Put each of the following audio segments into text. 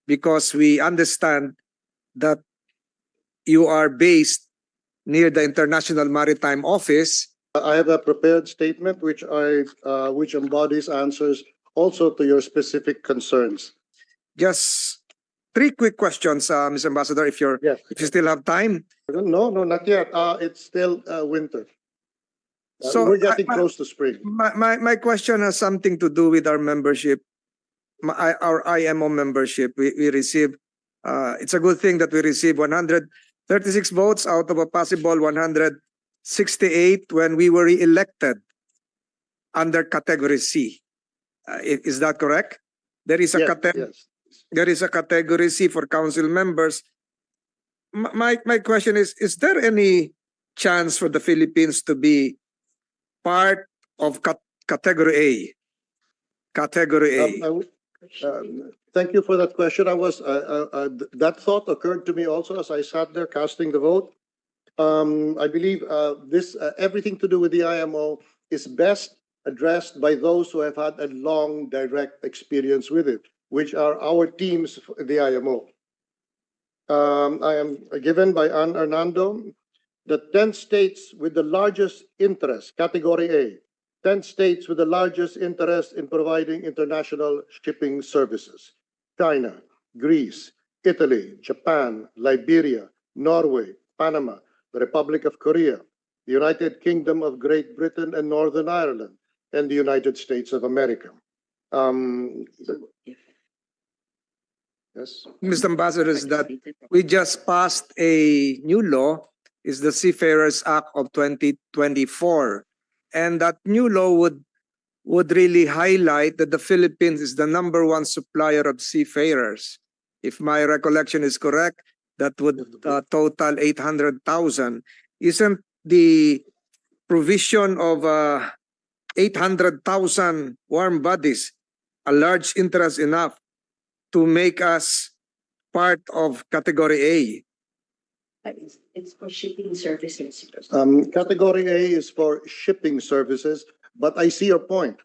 because we understand that you are based near the International Maritime Office. I have a prepared statement which embodies answers also to your specific concerns. Just three quick questions, Mr. Ambassador, if you Yes. still have time. No, not yet. It's still winter. So We're getting close to spring. my question has something to do with our membership, our IMO membership. We receive, it's a good thing that we receive 136 votes out of a possible 168 when we were re-elected under category C. Is that correct? There is a Yes. there is a category C for council members. My question is there any chance for the Philippines to be part of category A? Category A. Thank you for that question. That thought occurred to me also as I sat there casting the vote. I believe everything to do with the IMO is best addressed by those who have had a long direct experience with it, which are our teams, the IMO. I am given by Ann Hernando the 10 states with the largest interest, category A, 10 states with the largest interest in providing international shipping services: China, Greece, Italy, Japan, Liberia, Norway, Panama, the Republic of Korea, the United Kingdom of Great Britain and Northern Ireland, and the United States of America. Yes. Mr. Ambassador, is that we just passed a new law, is the Seafarers Act of 2024. And that new law would really highlight that the Philippines is the #1 supplier of seafarers. If my recollection is correct, that would total 800,000. Isn't the provision of 800,000 warm bodies a large interest enough to make us part of category A? It's for shipping services. Category A is for shipping services, but I see your point.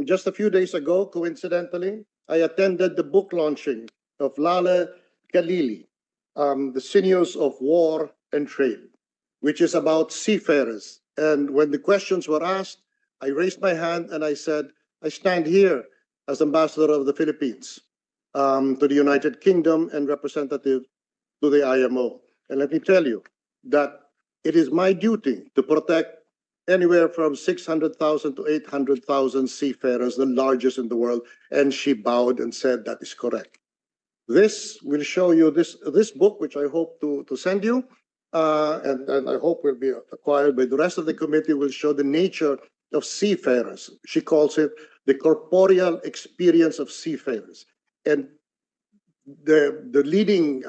Just a few days ago, coincidentally, I attended the book launching of Lale Khalili, The Sinews of War and Trade, which is about seafarers. And when the questions were asked, I raised my hand and I said, I stand here as ambassador of the Philippines to the United Kingdom and representative to the IMO. And let me tell you that it is my duty to protect anywhere from 600,000 to 800,000 seafarers, the largest in the world. And she bowed and said that is correct. This will show you this book, which I hope to send you, and I hope will be acquired by the rest of the committee, will show the nature of seafarers. She calls it the corporeal experience of seafarers. And the leading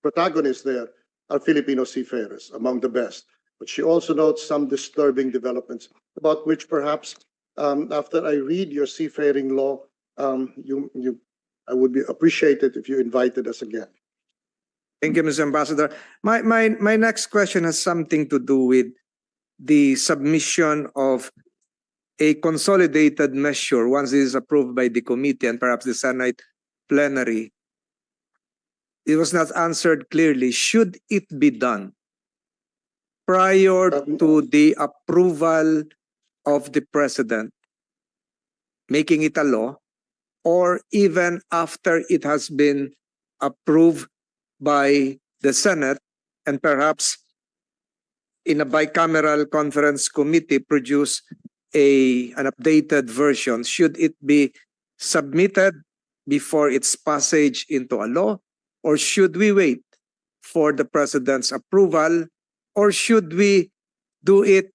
protagonists there are Filipino seafarers, among the best. But she also notes some disturbing developments about which perhaps after I read your seafaring law, I would be appreciated if you invited us again. Thank you, Mr. Ambassador. My next question has something to do with the submission of a consolidated measure once it is approved by the committee and perhaps the Senate plenary. It was not answered clearly. Should it be done prior to the approval of the president, making it a law, or even after it has been approved by the Senate and perhaps in a bicameral conference committee produce an updated version? Should it be submitted before its passage into a law? Or should we wait for the president's approval? Or should we do it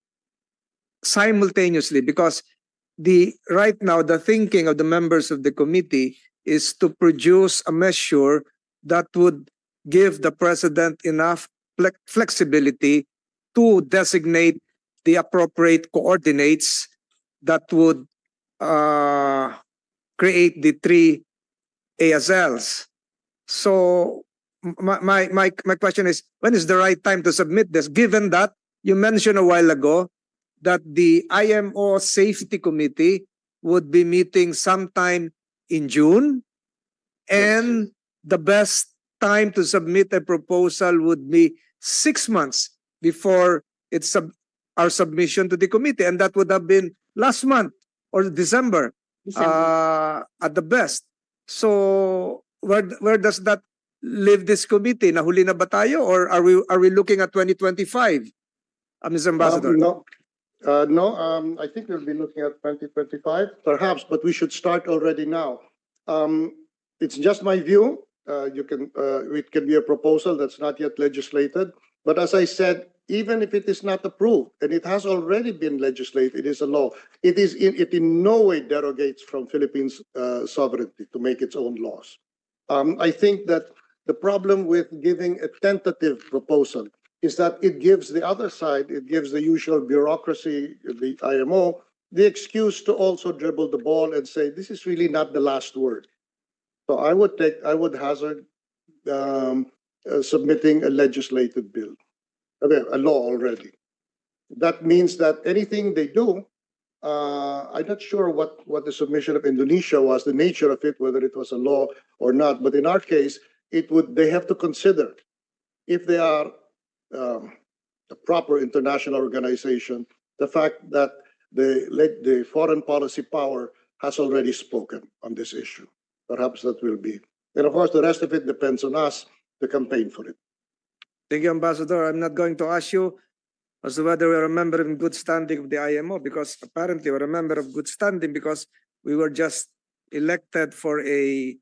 simultaneously? Because right now, the thinking of the members of the committee is to produce a measure that would give the president enough flexibility to designate the appropriate coordinates that would create the 3 ASLs. So my question is, when is the right time to submit this, given that you mentioned a while ago that the IMO Safety Committee would be meeting sometime in June and the best time to submit a proposal would be 6 months before our submission to the committee, and that would have been last month or December, at the best. So where does that leave this committee? Nahuli na ba tayo, or are we looking at 2025, Mr. Ambassador? No, I think we'll be looking at 2025, perhaps, but we should start already now. It's just my view. It can be a proposal that's not yet legislated. But as I said, even if it is not approved and it has already been legislated, it is a law. It in no way derogates from Philippines' sovereignty to make its own laws. I think that the problem with giving a tentative proposal is that it gives the other side, it gives the usual bureaucracy, the IMO, the excuse to also dribble the ball and say, this is really not the last word. So I would hazard submitting a legislative bill, a law already. That means that anything they do, I'm not sure what the submission of Indonesia was, the nature of it, whether it was a law or not. But in our case, they have to consider if they are a proper international organization, the fact that the foreign policy power has already spoken on this issue. Perhaps that will be. And of course, the rest of it depends on us to campaign for it. Thank you, Ambassador. I'm not going to ask you as to whether we're a member in good standing of the IMO, because apparently we're a member of good standing because we were just elected for a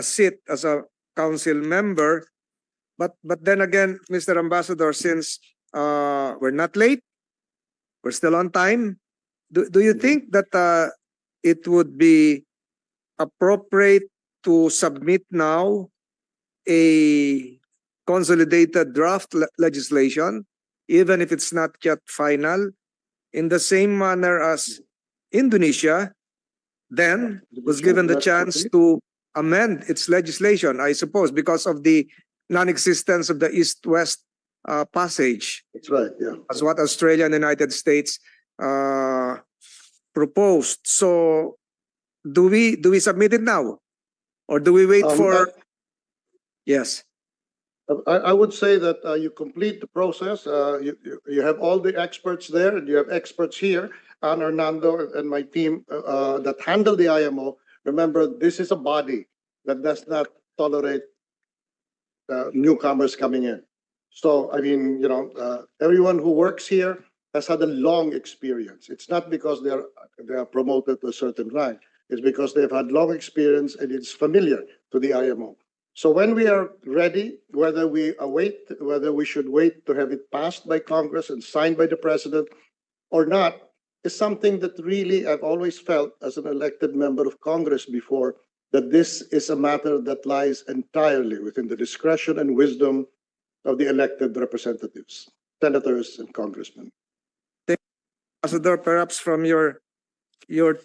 seat as a council member. But then again, Mr. Ambassador, since we're not late, we're still on time, do you think that it would be appropriate to submit now a consolidated draft legislation, even if it's not yet final, in the same manner as Indonesia then was given the chance to amend its legislation, I suppose, because of the non-existence of the East-West passage? That's right, yeah. As what Australia and the United States proposed. So do we submit it now, or do we wait for? Yes. I would say that you complete the process. You have all the experts there, and you have experts here, and Hernando and my team that handle the IMO. Remember, this is a body that does not tolerate newcomers coming in. So, I mean, everyone who works here has had a long experience. It's not because they are promoted to a certain rank. It's because they've had long experience and it's familiar to the IMO. So when we are ready, whether we should wait to have it passed by Congress and signed by the President or not, is something that really I've always felt as an elected member of Congress before, that this is a matter that lies entirely within the discretion and wisdom of the elected representatives, senators and congressmen. Ambassador, perhaps from your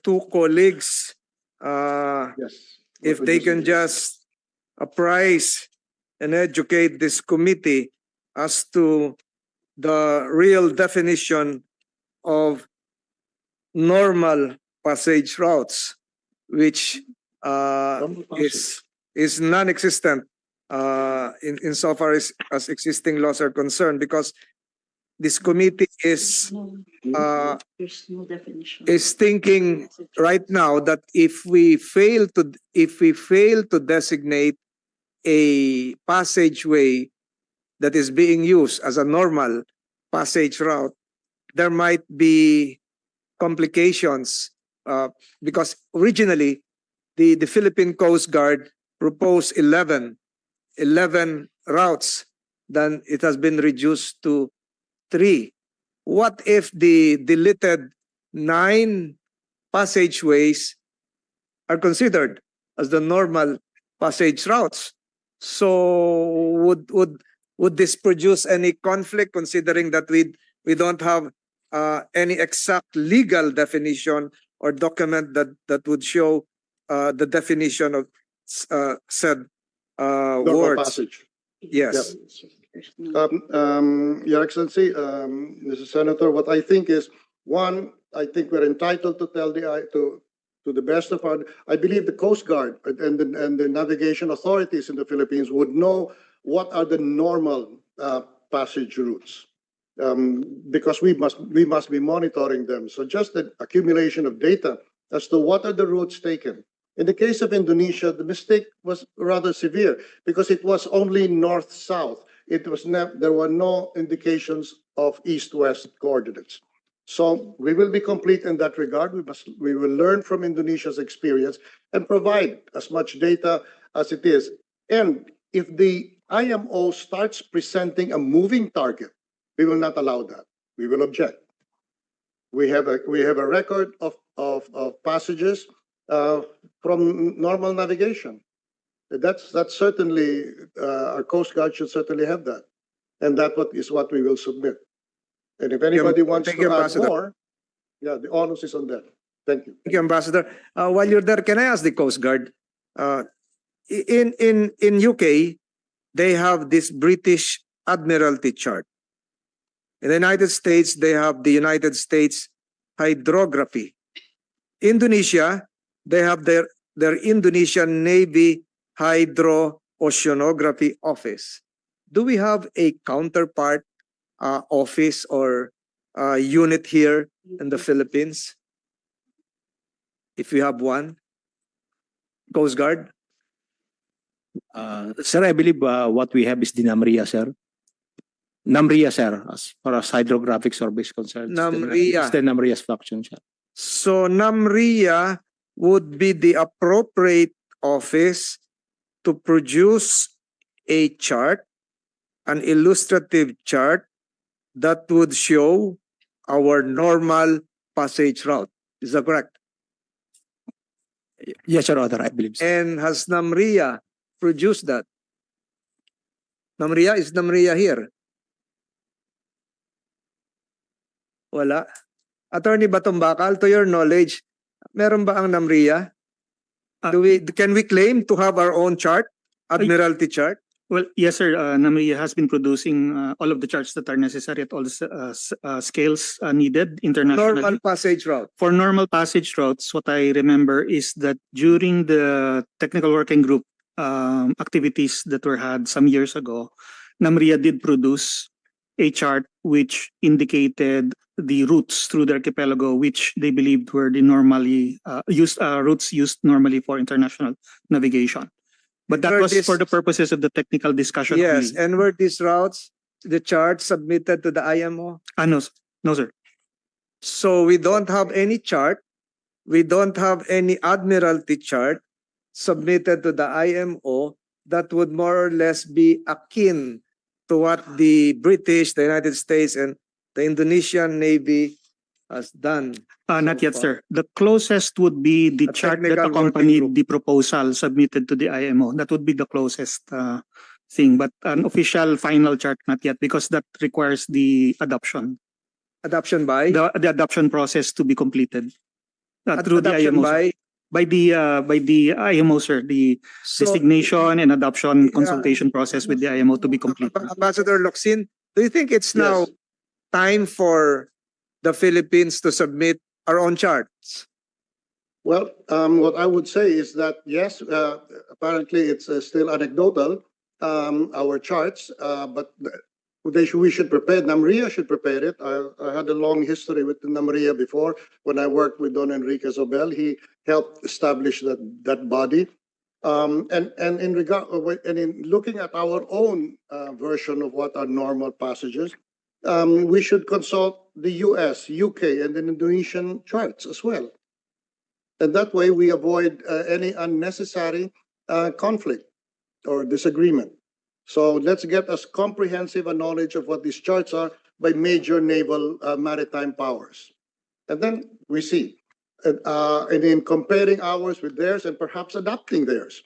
two colleagues, Yes. if they can just apprise and educate this committee as to the real definition of normal passage routes, which is non-existent insofar as existing laws are concerned, because this committee is There's no definition. is thinking right now that if we fail to designate a passageway that is being used as a normal passage route, there might be complications because originally the Philippine Coast Guard proposed 11 routes. Then it has been reduced to 3. What if the deleted 9 passageways are considered as the normal passage routes? So would this produce any conflict, considering that we don't have any exact legal definition or document that would show the definition of said Normal words? passage. Yes. Your Excellency, Mr. Senator, what I think is, one, I think we're entitled to tell to to the best of our, I believe the Coast Guard and the navigation authorities in the Philippines would know what are the normal passage routes. Because we must be monitoring them. So just the accumulation of data as to what are the routes taken. In the case of Indonesia, the mistake was rather severe because it was only north-south. There were no indications of east-west coordinates. So we will be complete in that regard. We will learn from Indonesia's experience and provide as much data as it is. And if the IMO starts presenting a moving target, we will not allow that. We will object. We have a record of passages from normal navigation. That's certainly our Coast Guard should certainly have that, and is what we will submit. And if anybody wants thank to you, add Ambassador. more, yeah, the onus is on them. Thank you. Thank you, Ambassador. While you're there, can I ask the Coast Guard? In UK, they have this British Admiralty chart. In the United States, they have the United States Hydrography. Indonesia, they have their Indonesian Navy Hydro-Oceanography Office. Do we have a counterpart office or unit here in the Philippines? If we have one, Coast Guard? Sir, I believe what we have is the NAMRIA, sir. NAMRIA, sir, as far as hydrographic survey is concerned. NAMRIA. It's the NAMRIA's function, sir. So NAMRIA would be the appropriate office to produce a chart, an illustrative chart that would show our normal passage route. Is that correct? Yes, Your Honor, I believe so. And has NAMRIA produced that? Is NAMRIA here? Wala. Attorney Batumbakal, to your knowledge, meron ba ang NAMRIA? Can we claim to have our own chart, Admiralty chart? Well, yes, sir. NAMRIA has been producing all of the charts that are necessary at all the scales needed internationally. Normal passage route. For normal passage routes, what I remember is that during the technical working group activities that were had some years ago, NAMRIA did produce a chart which indicated the routes through the archipelago, which they believed were the normally routes used normally for international navigation. But that was for the purposes of the technical discussion. Yes, only. and were these routes, the charts submitted to the IMO? No, sir. So we don't have any chart, we don't have any Admiralty chart submitted to the IMO that would more or less be akin to what the British, the United States, and the Indonesian Navy has done. Not so yet, far. sir. The closest would be the A chart that technical working accompanied group. the proposal submitted to the IMO. That would be the closest thing, but an official final chart, not yet, because that requires the adoption. Adoption by? The adoption process to be completed through the Adoption IMO. Sir. By the IMO, sir. The So, designation and adoption Yeah. consultation process with the IMO to be completed. Ambassador Locsin, do you think it's now Yes. time for the Philippines to submit our own charts? Well, what I would say is that yes, apparently it's still anecdotal, our charts, but we should prepare. NAMRIA should prepare it. I had a long history with the NAMRIA before when I worked with Don Enrique Zobel. He helped establish that body. And in looking at our own version of what are normal passages, we should consult the US, UK, and the Indonesian charts as well. And that way we avoid any unnecessary conflict or disagreement. So let's get as comprehensive a knowledge of what these charts are by major naval maritime powers. And then we see, and in comparing ours with theirs and perhaps adapting theirs,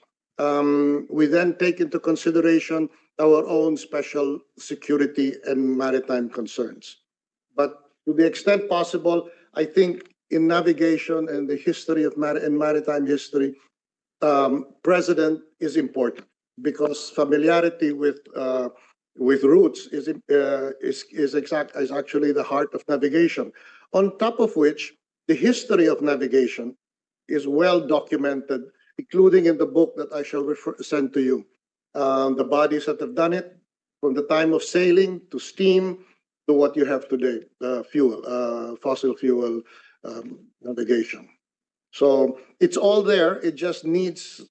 we then take into consideration our own special security and maritime concerns. But to the extent possible, I think in navigation and the history of maritime history, precedent is important because familiarity with routes is actually the heart of navigation. On top of which, the history of navigation is well documented, including in the book that I shall send to you. The bodies that have done it, from the time of sailing to steam to what you have today, fossil fuel navigation. So it's all there. It just needs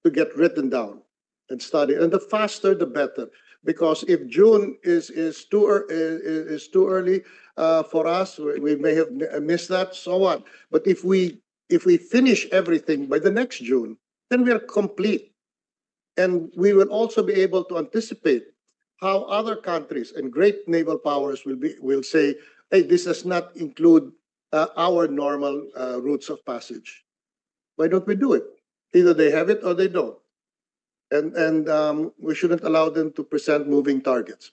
to get written down and studied. And the faster, the better. Because if June is too early for us, we may have missed that. So what? But if we finish everything by the next June, then we are complete, and we will also be able to anticipate how other countries and great naval powers will say, "Hey, this does not include our normal routes of passage." Why don't we do it? Either they have it or they don't. And we shouldn't allow them to present moving targets.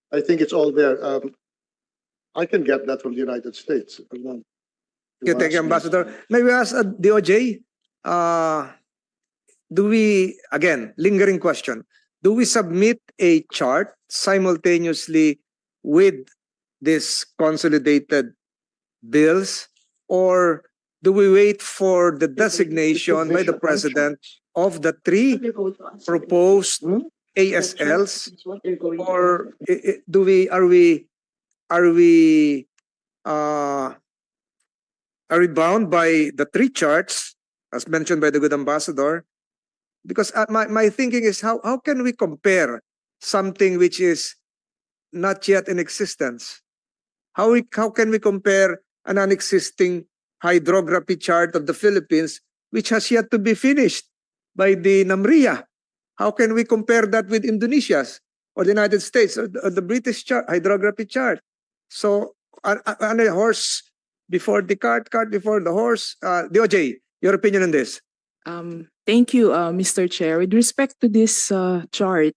I think it's all there. I can get that from the United States. If you want. Okay, thank you, Ambassador. May we ask DOJ, do we, again, lingering question, do we submit a chart simultaneously with this consolidated bills, or do we wait for the designation by the president of the three proposed ASLs, That's what they're going to or offer. do we are we bound by the three charts as mentioned by the good ambassador? Because my thinking is how can we compare something which is not yet in existence? How can we compare an unexisting hydrography chart of the Philippines which has yet to be finished by the NAMRIA? How can we compare that with Indonesia's or the United States or the British hydrography chart? So, on a horse before the cart before the horse. DOJ, your opinion on this? Thank you, Mr. Chair. With respect to this chart,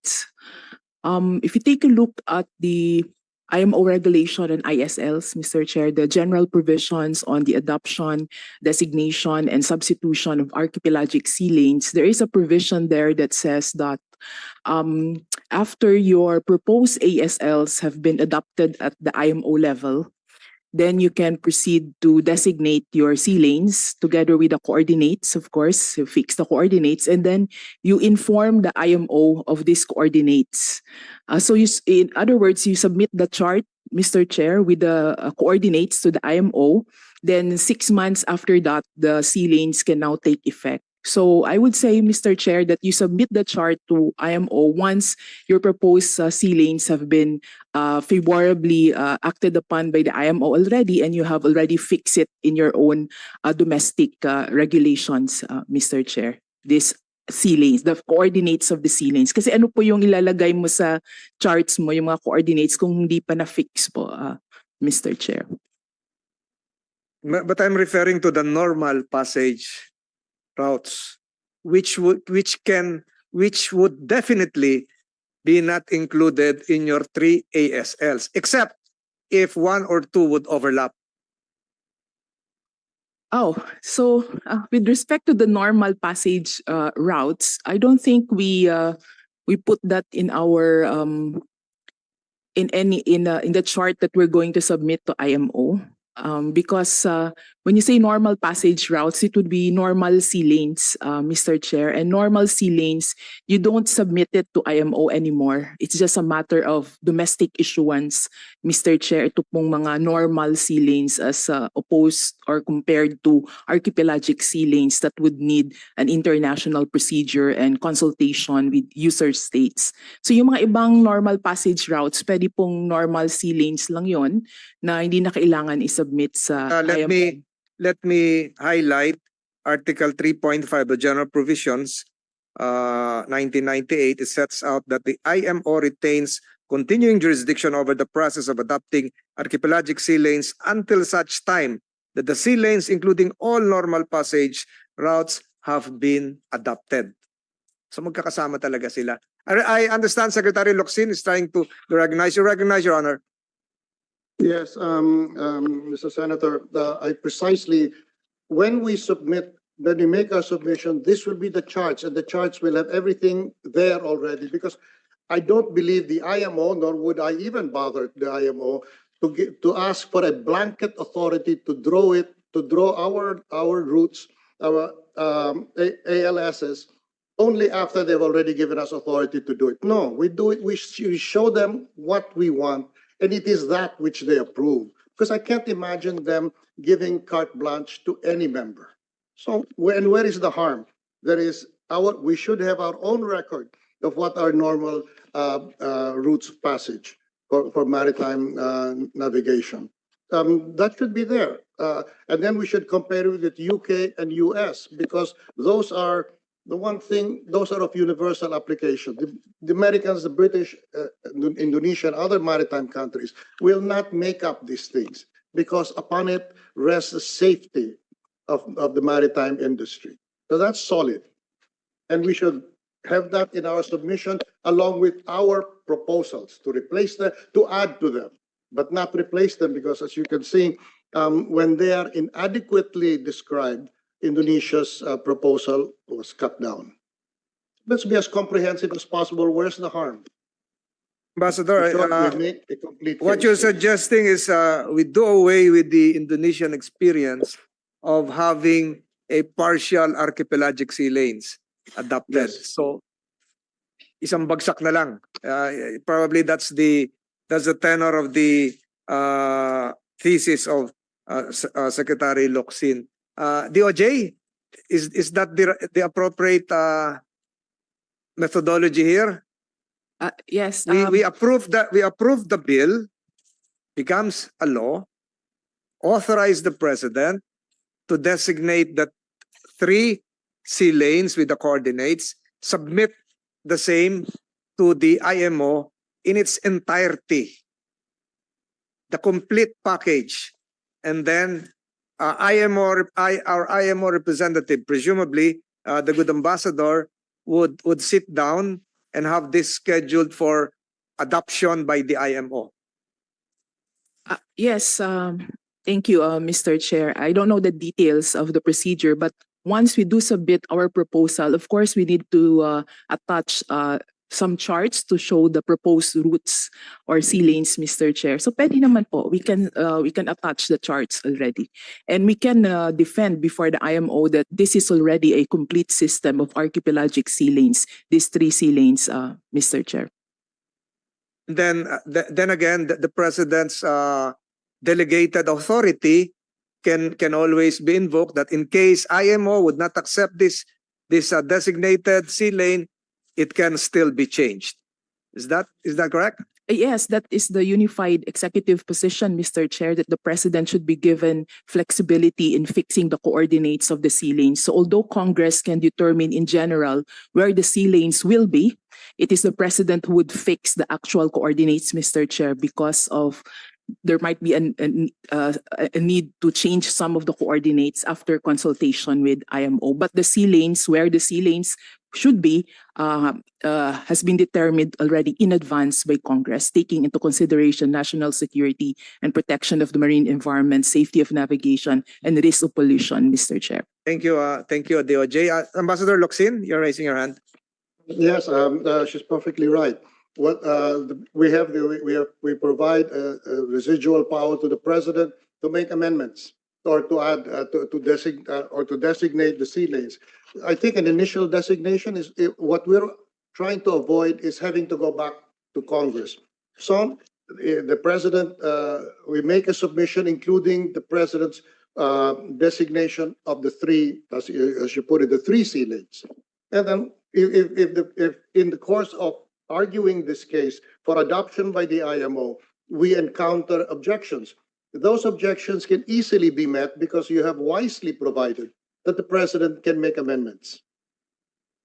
if you take a look at the IMO regulation and ISLs, Mr. Chair, the general provisions on the adoption, designation, and substitution of archipelagic sea lanes, there is a provision there that says that after your proposed ASLs have been adopted at the IMO level, then you can proceed to designate your sea lanes together with the coordinates, of course, you fix the coordinates, and then you inform the IMO of these coordinates. So in other words, you submit the chart, Mr. Chair, with the coordinates to the IMO. Then 6 months after that, the sea lanes can now take effect. So I would say, Mr. Chair, that you submit the chart to IMO once your proposed sea lanes have been favorably acted upon by the IMO already, and you have already fixed it in your own domestic regulations, Mr. Chair. This sea lanes, the coordinates of the sea lanes. Kasi ano po yung ilalagay mo sa charts mo, yung mga coordinates kung hindi pa na-fix po, Mr. Chair. But I'm referring to the normal passage routes, which would definitely be not included in your three ASLs, except if one or two would overlap. Oh, so with respect to the normal passage routes, I don't think we put that in our in the chart that we're going to submit to IMO. Because when you say normal passage routes, it would be normal sea lanes, Mr. Chair. And normal sea lanes, you don't submit it to IMO anymore. It's just a matter of domestic issuance, Mr. Chair. Ito pong mga normal sea lanes as opposed or compared to archipelagic sea lanes that would need an international procedure and consultation with user states. So yung mga ibang normal passage routes, pwede pong normal sea lanes lang yon na hindi na kailangan isubmit sa IMO. Let me highlight Article 3.5 of the General Provisions, 1998. It sets out that the IMO retains continuing jurisdiction over the process of adopting archipelagic sea lanes until such time that the sea lanes, including all normal passage routes, have been adopted. So magkakasama talaga sila. I understand Secretary Locsin is trying to recognize you. Recognize, Your Honor. Yes, Mr. Senator, when we make our submission, this will be the charts, and the charts will have everything there already, because I don't believe the IMO, nor would I even bother the IMO to ask for a blanket authority to draw it to draw our routes, our ALSs, only after they've already given us authority to do it. No, we do it, we show them what we want, and it is that which they approve. Because I can't imagine them giving carte blanche to any member. So where is the harm? We should have our own record of what our normal routes of passage for maritime navigation. That should be there. And then we should compare it with the UK and US, because those are of universal application. The Americans, the British, Indonesia, and other maritime countries will not make up these things, because upon it rests the safety of the maritime industry. So that's solid. And we should have that in our submission along with our proposals to replace them, to add to them, but not replace them, because as you can see, when they are inadequately described, Indonesia's proposal was cut down. Let's be as comprehensive as possible. Where's the harm? Ambassador, In short, we make a complete what case. you're suggesting is we do away with the Indonesian experience of having a partial archipelagic sea lanes adopted. Yes. So isang bagsak na lang. Probably that's the tenor of the thesis of Secretary Locsin. DOJ, is that the appropriate methodology here? Yes. We approve the bill, becomes a law, authorize the president to designate the 3 sea lanes with the coordinates, submit the same to the IMO in its entirety, the complete package, and then our IMO representative, presumably the good ambassador, would sit down and have this scheduled for adoption by the IMO. Yes, thank you, Mr. Chair. I don't know the details of the procedure, but once we do submit our proposal, of course, we need to attach some charts to show the proposed routes or sea lanes, Mr. Chair. So pwede naman po, we can attach the charts already. And we can defend before the IMO that this is already a complete system of archipelagic sea lanes, these 3 sea lanes, Mr. Chair. Then again, the president's delegated authority can always be invoked, that in case IMO would not accept this designated sea lane, it can still be changed. Is that correct? Yes, that is the unified executive position, Mr. Chair, that the president should be given flexibility in fixing the coordinates of the sea lanes. So although Congress can determine in general where the sea lanes will be, it is the president who would fix the actual coordinates, Mr. Chair, because of there might be a need to change some of the coordinates after consultation with IMO. But the sea lanes, where the sea lanes should be, has been determined already in advance by Congress, taking into consideration national security and protection of the marine environment, safety of navigation, and risk of pollution, Mr. Chair. Thank you, DOJ. Ambassador Locsin, you're raising your hand. Yes, she's perfectly right. What we provide residual power to the president to make amendments or to add to designate the sea lanes. I think an initial designation is what we're trying to avoid is having to go back to Congress. So the president, we make a submission including the president's designation of the 3, as you put it, the 3 sea lanes, and then if in the course of arguing this case for adoption by the IMO, we encounter objections. Those objections can easily be met because you have wisely provided that the president can make amendments.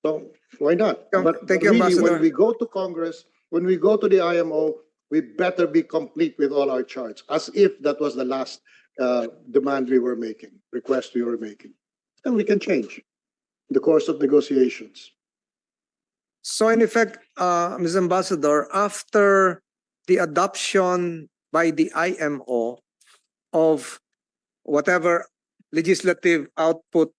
So why not? But Thank you, really, Ambassador. when we go to Congress, when we go to the IMO, we better be complete with all our charts, as if that was the last demand we were making, request we were making. And we can change in the course of negotiations. So in effect, Ms. Ambassador, after the adoption by the IMO of whatever legislative output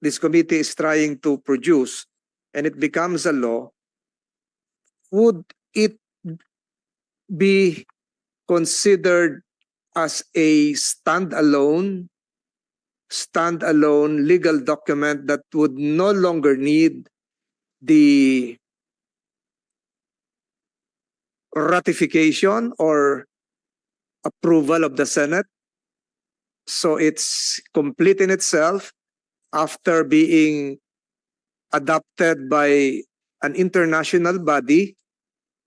this committee is trying to produce, and it becomes a law, would it be considered as a standalone standalone legal document that would no longer need the ratification or approval of the Senate. So it's complete in itself after being adopted by an international body.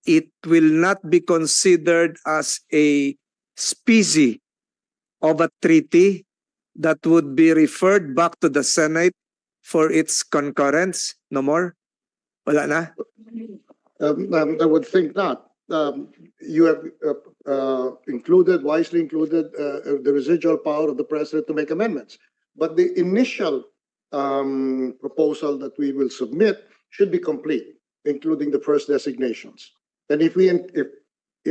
It will not be considered as a specie of a treaty that would be referred back to the Senate for its concurrence. No more? Wala na? I would think not. You have wisely included the residual power of the president to make amendments. But the initial proposal that we will submit should be complete, including the first designations. And if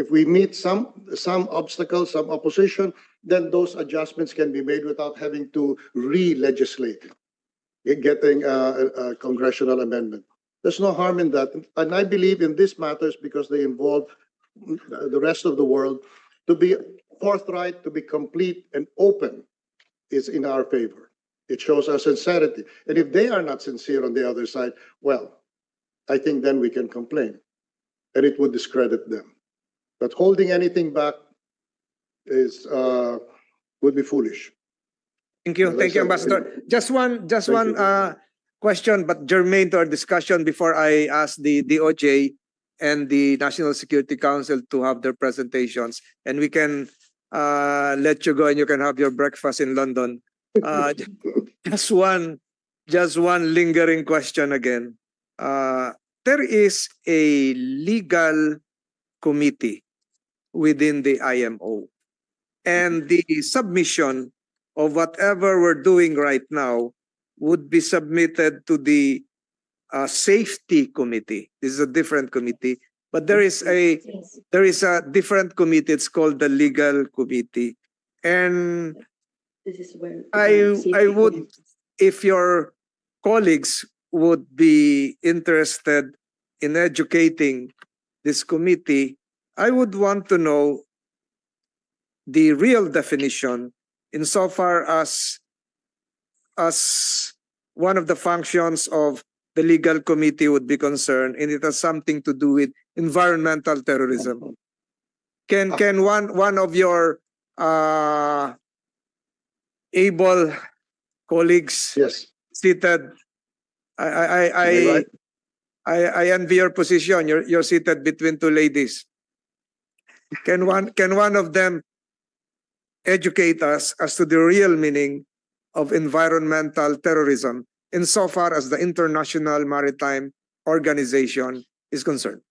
we meet some obstacles, some opposition, then those adjustments can be made without having to re-legislate, getting a congressional amendment. There's no harm in that. And I believe in these matters, because they involve the rest of the world, to be forthright, to be complete and open is in our favor. It shows our sincerity. And if they are not sincere on the other side, well, I think then we can complain and it would discredit them. But holding anything back is would be foolish. Thank you. As I Thank you, said, Ambassador. Just one Thank you. question, but germane to our discussion before I ask the DOJ and the National Security Council to have their presentations, and we can let you go and you can have your breakfast in London. Just one lingering question again. There is a legal committee within the IMO, and the submission of whatever we're doing right now would be submitted to the safety committee. This is a different committee, but there is a different committee. It's called the legal committee, and This is where. I would, if your colleagues would be interested in educating this committee, I would want to know the real definition insofar as one of the functions of the legal committee would be concerned, and it has something to do with environmental terrorism. Can one of your able colleagues Yes. seated? I envy your position. You're seated between two ladies. Can one of them educate us as to the real meaning of environmental terrorism insofar as the International Maritime Organization is concerned?